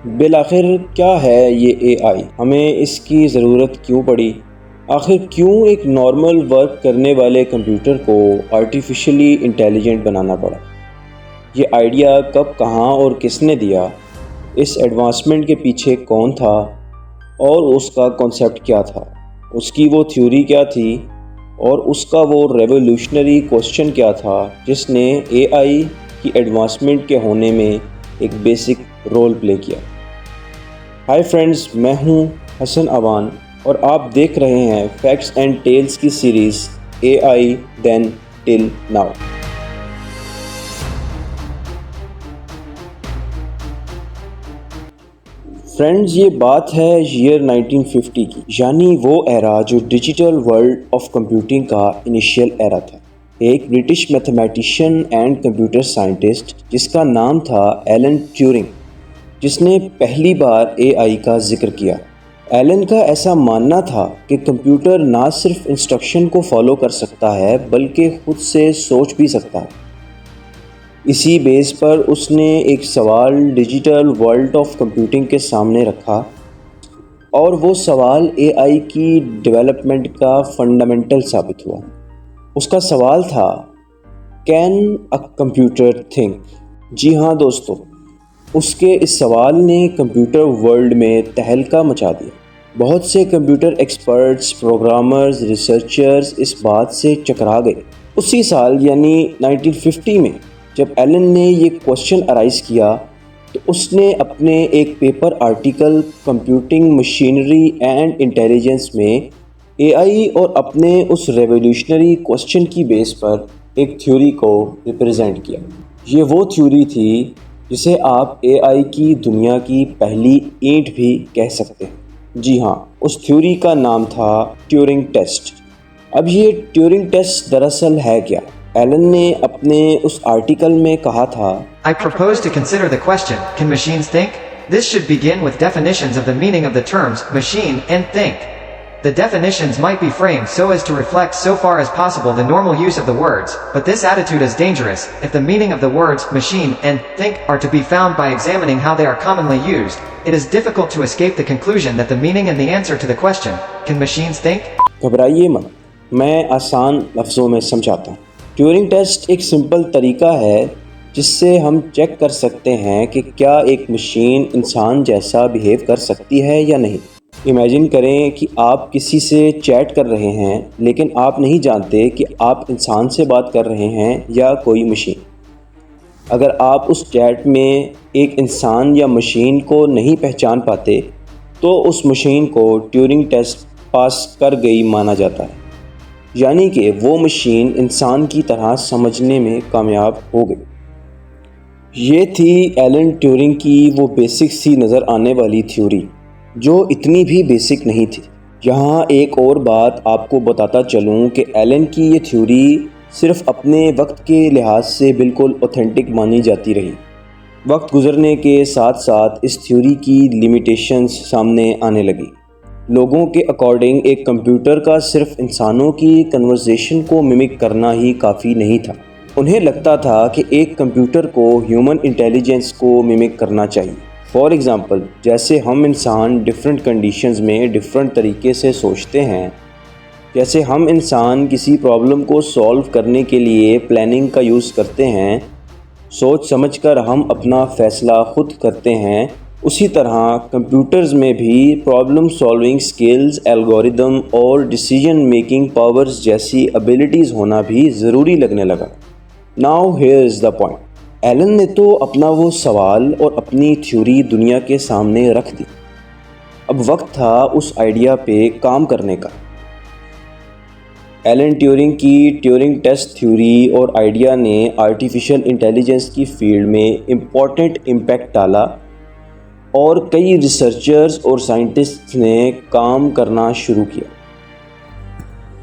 بالآخر کیا ہے یہ اے آئی؟ ہمیں اس کی ضرورت کیوں پڑی؟ آخر کیوں ایک نارمل ورک کرنے والے کمپیوٹر کو آرٹیفیشلی انٹیلیجنٹ بنانا پڑا؟ یہ آئیڈیا کب، کہاں اور کس نے دیا؟ اس ایڈوانسمنٹ کے پیچھے کون تھا اور اس کا کانسیپٹ کیا تھا؟ اس کی وہ تھیوری کیا تھی اور اس کا وہ ریولیوشنری کوسچن کیا تھا جس نے اے آئی کی ایڈوانسمنٹ کے ہونے میں ایک بیسک رول پلے کیا؟ ہائی فرینڈز، میں ہوں حسن اوان اور آپ دیکھ رہے ہیں فیکٹس اینڈ ٹیلز کی سیریز اے آئی دین ٹل ناؤ۔ فرینڈز، یہ بات ہے ایئر 1950 کی، یعنی وہ ایرا جو ڈیجیٹل ورلڈ آف کمپیوٹنگ کا انیشیل ایرا تھا۔ ایک British mathematician and computer scientist جس کا نام تھا ایلن ٹیورنگ، جس نے پہلی بار اے آئی کا ذکر کیا۔ ایلن کا ایسا ماننا تھا کہ کمپیوٹر نہ صرف انسٹرکشن کو فالو کر سکتا ہے بلکہ خود سے سوچ بھی سکتا ہے۔ اسی بیس پر اس نے ایک سوال ڈیجیٹل ورلڈ آف کمپیوٹنگ کے سامنے رکھا، اور وہ سوال اے آئی کی ڈیولپمنٹ کا فنڈامنٹل ثابت ہوا۔ اس کا سوال تھا، کین اے کمپیوٹر تھنک؟ جی ہاں دوستو، اس کے اس سوال نے کمپیوٹر ورلڈ میں تہلکہ مچا دیا۔ بہت سے کمپیوٹر ایکسپرٹس، پروگرامرز، ریسرچرز اس بات سے چکرا گئے۔ اسی سال یعنی 1950 میں جب ایلن نے یہ کوشچن ارائز کیا تو اس نے اپنے ایک paper article computing machinery and intelligence میں اے آئی اور اپنے اس ریولیوشنری کوشچن کی بیس پر ایک تھیوری کو ریپرزینٹ کیا۔ یہ وہ تھیوری تھی جسے آپ اے آئی کی دنیا کی پہلی اینٹ بھی کہہ سکتے ہیں۔ جی ہاں، اس تھیوری کا نام تھا ٹیورنگ ٹیسٹ۔ اب یہ ٹیورنگ ٹیسٹ دراصل ہے کیا؟ ایلن نے اپنے اس آرٹیکل میں کہا تھا، I propose to consider the question, can machines think? This should begin with definitions of the meaning of the terms machine and think. The definitions might be framed so as to reflect so far as possible the normal use of the words, but this attitude is dangerous if the meaning of the words machine and think are to be found by examining how they are commonly used. It is difficult to escape the conclusion that the meaning and the answer to the question, can machines think? گھبرائیے مت، میں آسان لفظوں میں سمجھاتا ہوں۔ Turing test ایک simple طریقہ ہے جس سے ہم چیک کر سکتے ہیں کہ کیا ایک مشین انسان جیسا بیہیو کر سکتی ہے یا نہیں۔ امیجن کریں کہ آپ کسی سے چیٹ کر رہے ہیں لیکن آپ نہیں جانتے کہ آپ انسان سے بات کر رہے ہیں یا کوئی مشین۔ اگر آپ اس چیٹ میں ایک انسان یا مشین کو نہیں پہچان پاتے تو اس مشین کو ٹیورنگ ٹیسٹ پاس کر گئی مانا جاتا ہے، یعنی کہ وہ مشین انسان کی طرح سمجھنے میں کامیاب ہو گئی۔ یہ تھی ایلن ٹیورنگ کی وہ بیسک سی نظر آنے والی تھیوری، جو اتنی بھی بیسک نہیں تھی۔ یہاں ایک اور بات آپ کو بتاتا چلوں کہ ایلن کی یہ تھیوری صرف اپنے وقت کے لحاظ سے بالکل اوتھینٹک مانی جاتی رہی۔ وقت گزرنے کے ساتھ ساتھ اس تھیوری کی لیمیٹیشنز سامنے آنے لگی۔ لوگوں کے اکارڈنگ ایک کمپیوٹر کا صرف انسانوں کی کنورزیشن کو ممک کرنا ہی کافی نہیں تھا۔ انہیں لگتا تھا کہ ایک کمپیوٹر کو ہیومن انٹیلیجنس کو ممک کرنا چاہیے۔ فار ایگزامپل، جیسے ہم انسان ڈفرینٹ کنڈیشنز میں ڈفرینٹ طریقے سے سوچتے ہیں، جیسے ہم انسان کسی پرابلم کو سولو کرنے کے لیے پلاننگ کا یوز کرتے ہیں، سوچ سمجھ کر ہم اپنا فیصلہ خود کرتے ہیں، اسی طرح کمپیوٹرز میں بھی پرابلم سالونگ سکلز، الگوریدم اور ڈیسیجن میکنگ پاورز جیسی ابیلٹیز ہونا بھی ضروری لگنے لگا۔ Now here is the point. Elon نے تو اپنا وہ سوال اور اپنی تھیوری دنیا کے سامنے رکھ دی، اب وقت تھا اس آئیڈیا پہ کام کرنے کا۔ ایلن ٹیورنگ کی ٹیورنگ ٹیسٹ تھیوری اور آئیڈیا نے آرٹیفیشل انٹیلیجنس کی فیلڈ میں امپورٹنٹ امپیکٹ ڈالا، اور کئی ریسرچرز اور سائنٹسٹس نے کام کرنا شروع کیا۔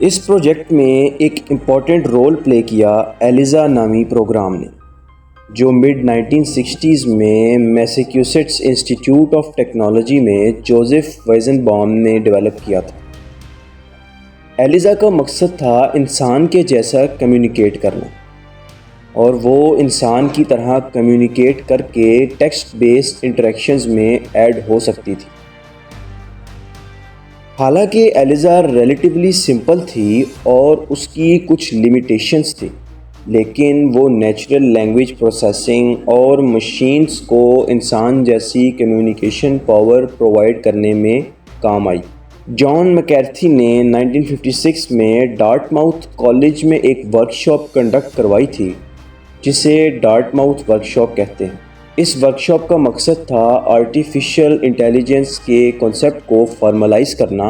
اس پروجیکٹ میں ایک امپورٹنٹ رول پلے کیا ایلیزا نامی پروگرام نے، جو مڈ 1960s میں میساچیوسیٹس انسٹیٹیوٹ آف ٹیکنالوجی میں جوزف وائزنبام نے ڈیولپ کیا تھا۔ ایلیزا کا مقصد تھا انسان کے جیسا کمیونیکیٹ کرنا۔ اور وہ انسان کی طرح کمیونیکیٹ کر کے ٹیکسٹ بیسڈ انٹریکشنز میں ایڈ ہو سکتی تھی۔ حالانکہ ایلیزا ریلیٹیولی سمپل تھی اور اس کی کچھ لیمیٹیشنز تھی، لیکن وہ نیچرل لینگویج پروسیسنگ اور مشینز کو انسان جیسی کمیونیکیشن پاور پرووائڈ کرنے میں کام آئی۔ جان میکارتھی نے 1956 میں ڈارٹ ماؤتھ کالج میں ایک ورکشاپ کنڈکٹ کروائی تھی جسے ڈارٹ ماؤتھ ورکشاپ کہتے ہیں۔ اس ورکشاپ کا مقصد تھا آرٹیفیشل انٹیلیجنس کے کنسیپٹ کو فارملائز کرنا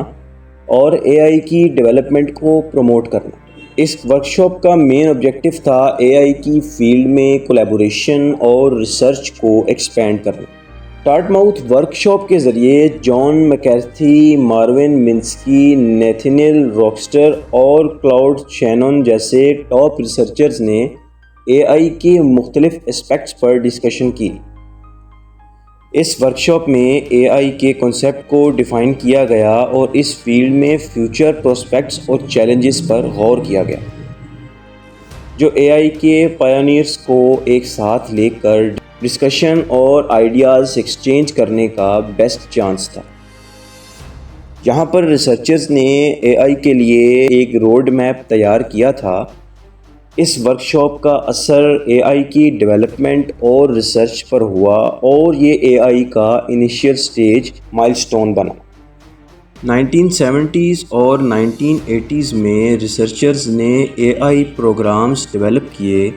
اور اے آئی کی ڈیولپمنٹ کو پروموٹ کرنا۔ اس ورکشاپ کا مین آبجیکٹو تھا اے آئی کی فیلڈ میں کولیبوریشن اور ریسرچ کو ایکسپینڈ کرنا۔ ڈارٹ ماؤتھ ورکشاپ کے ذریعے جان میکارتھی، ماروین منسکی، نیتھنیل راکسٹر اور کلاؤڈ شینون جیسے ٹاپ ریسرچرز نے اے آئی کے مختلف اسپیکٹس پر ڈسکشن کی۔ اس ورکشاپ میں اے آئی کے کنسیپٹ کو ڈیفائن کیا گیا اور اس فیلڈ میں فیوچر پروسپیکٹس اور چیلنجز پر غور کیا گیا، جو اے آئی کے پائونیئرز کو ایک ساتھ لے کر ڈسکشن اور آئیڈیاز ایکسچینج کرنے کا بیسٹ چانس تھا۔ یہاں پر ریسرچرز نے اے آئی کے لیے ایک روڈ میپ تیار کیا تھا۔ اس ورکشاپ کا اثر اے آئی کی ڈیولپمنٹ اور ریسرچ پر ہوا اور یہ اے آئی کا انیشیل سٹیج مائل سٹون بنا۔ 1970s اور 1980s میں ریسرچرز نے اے آئی پروگرامز ڈیولپ کیے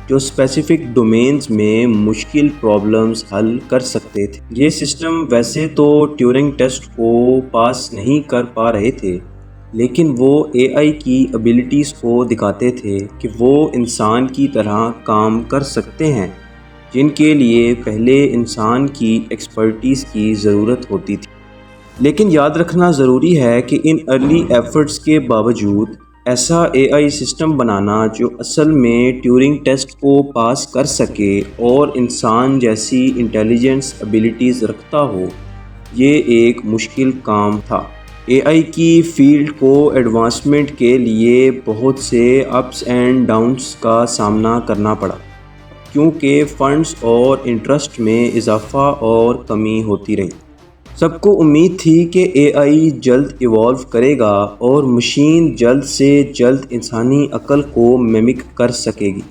جو اسپیسیفک ڈومینز میں مشکل پرابلمز حل کر سکتے تھے۔ یہ سسٹم ویسے تو ٹیورنگ ٹیسٹ کو پاس نہیں کر پا رہے تھے، لیکن وہ اے آئی کی ایبلٹیز کو دکھاتے تھے کہ وہ انسان کی طرح کام کر سکتے ہیں، جن کے لیے پہلے انسان کی ایکسپرٹیز کی ضرورت ہوتی تھی۔ لیکن یاد رکھنا ضروری ہے کہ ان ارلی ایفرٹس کے باوجود ایسا اے آئی سسٹم بنانا جو اصل میں ٹیورنگ ٹیسٹ کو پاس کر سکے اور انسان جیسی انٹیلیجنس ایبلٹیز رکھتا ہو، یہ ایک مشکل کام تھا۔ اے آئی کی فیلڈ کو ایڈوانسمنٹ کے لیے بہت سے اپس اینڈ ڈاؤنس کا سامنا کرنا پڑا، کیونکہ فنڈز اور انٹرسٹ میں اضافہ اور کمی ہوتی رہی۔ سب کو امید تھی کہ اے آئی جلد ایوالو کرے گا اور مشین جلد سے جلد انسانی عقل کو میمک کر سکے گی،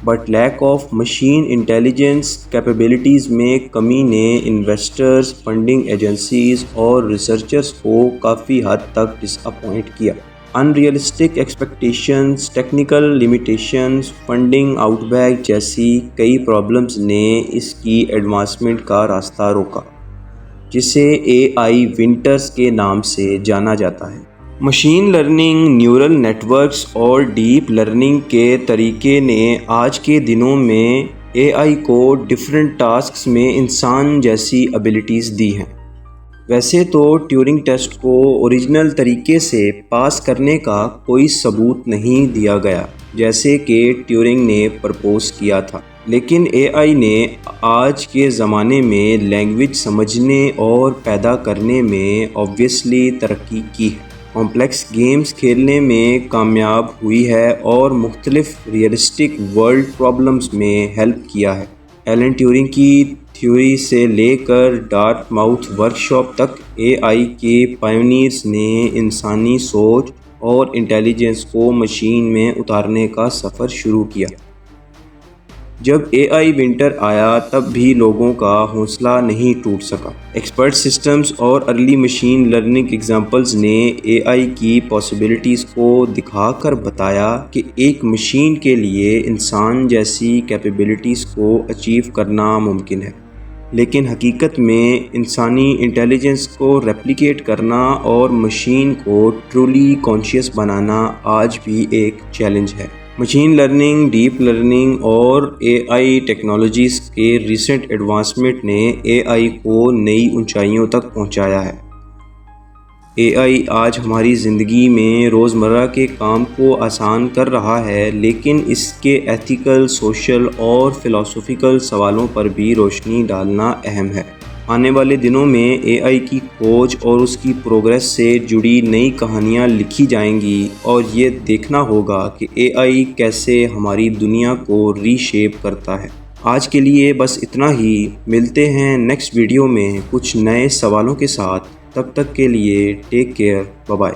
but lack of machine intelligence capabilities میں کمی نے انویسٹرز، فنڈنگ ایجنسیز اور ریسرچرز کو کافی حد تک ڈس اپوائنٹ کیا۔ Unrealistic expectations, technical limitations, funding out back جیسی کئی پرابلمز نے اس کی ایڈوانسمنٹ کا راستہ روکا، جسے اے آئی ونٹرز کے نام سے جانا جاتا ہے۔ Machine learning, neural networks اور ڈیپ لرننگ کے طریقے نے آج کے دنوں میں اے آئی کو ڈفرینٹ ٹاسکس میں انسان جیسی ایبلٹیز دی ہیں۔ ویسے تو ٹیورنگ ٹیسٹ کو اوریجنل طریقے سے پاس کرنے کا کوئی ثبوت نہیں دیا گیا جیسے کہ ٹیورنگ نے پرپوز کیا تھا، لیکن اے آئی نے آج کے زمانے میں لینگویج سمجھنے اور پیدا کرنے میں آبویسلی ترقی کی ہے، کمپلیکس گیمز کھیلنے میں کامیاب ہوئی ہے اور مختلف ریئلسٹک ورلڈ پرابلمز میں ہیلپ کیا ہے۔ ایلن ٹیورنگ کی تھیوری سے لے کر ڈارٹ ماؤتھ ورکشاپ تک اے آئی کے پائونیئرز نے انسانی سوچ اور انٹیلیجنس کو مشین میں اتارنے کا سفر شروع کیا۔ جب اے آئی ونٹر آیا تب بھی لوگوں کا حوصلہ نہیں ٹوٹ سکا۔ ایکسپرٹ سسٹمز اور ارلی مشین لرننگ ایگزامپلز نے اے آئی کی پاسبلٹیز کو دکھا کر بتایا کہ ایک مشین کے لیے انسان جیسی کیپیبلٹیز کو اچیو کرنا ممکن ہے، لیکن حقیقت میں انسانی انٹیلیجنس کو ریپلیکیٹ کرنا اور مشین کو ٹرولی کانشیس بنانا آج بھی ایک چیلنج ہے۔ مشین لرننگ، ڈیپ لرننگ اور اے آئی ٹیکنالوجیز کے ریسنٹ ایڈوانسمنٹ نے اے آئی کو نئی اونچائیوں تک پہنچایا ہے۔ اے آئی آج ہماری زندگی میں روزمرہ کے کام کو آسان کر رہا ہے، لیکن اس کے ایتھیکل، سوشل اور فلسافیکل سوالوں پر بھی روشنی ڈالنا اہم ہے۔ آنے والے دنوں میں AI کی کھوج اور اس کی پروگریس سے جڑی نئی کہانیاں لکھی جائیں گی اور یہ دیکھنا ہوگا کہ AI کیسے ہماری دنیا کو ری شیپ کرتا ہے۔ آج کے لیے بس اتنا ہی، ملتے ہیں نیکسٹ ویڈیو میں کچھ نئے سوالوں کے ساتھ۔ تب تک کے لیے ٹیک کیئر، بائے بائے۔